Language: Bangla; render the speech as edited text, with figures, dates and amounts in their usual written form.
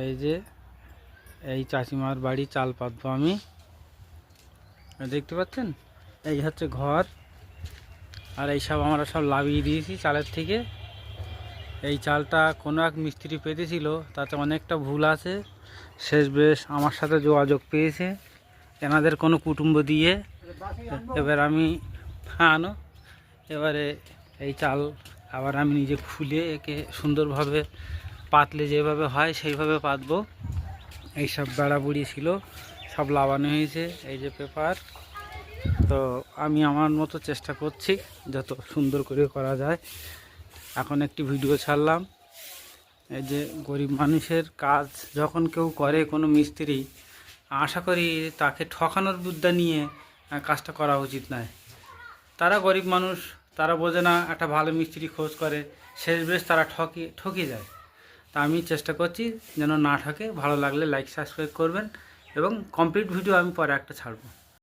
এই যে এই চাচিমার বাড়ি চাল পাতবো আমি, দেখতে পাচ্ছেন। এই হচ্ছে ঘর, আর এই সব আমরা সব লাভিয়ে দিয়েছি চালের থেকে। এই চালটা কোনো এক মিস্ত্রি পেতেছিল, তাতে অনেকটা ভুল আছে। শেষ বেশ আমার সাথে যোগাযোগ পেয়েছে এনাদের কোনো কুটুম্ব দিয়ে। এবার আমি আনো, এবারে এই চাল আবার আমি নিজে খুলে একে সুন্দরভাবে পাতলে যেভাবে হয় সেইভাবে পাতবো। এইসব বেড়া বুড়ি ছিল, সব লাগানো হয়েছে। এই যে পেপার, তো আমি আমার মতো চেষ্টা করছি যত সুন্দর করে করা যায়। এখন একটি ভিডিও ছাড়লাম। এই যে গরিব মানুষের কাজ যখন কেউ করে কোনো মিস্ত্রি, আশা করি তাকে ঠকানোর বুদ্ধা নিয়ে কাজটা করা উচিত নয়। তারা গরিব মানুষ, তারা বোঝে না একটা ভালো মিস্ত্রি খোঁজ করে, শেষ বেশ তারা ঠকে যায়। তা আমি চেষ্টা করছি যেন না ঠকে। ভালো লাগলে লাইক সাবস্ক্রাইব করবেন, এবং কমপ্লিট ভিডিও আমি পরে একটা ছাড়বো।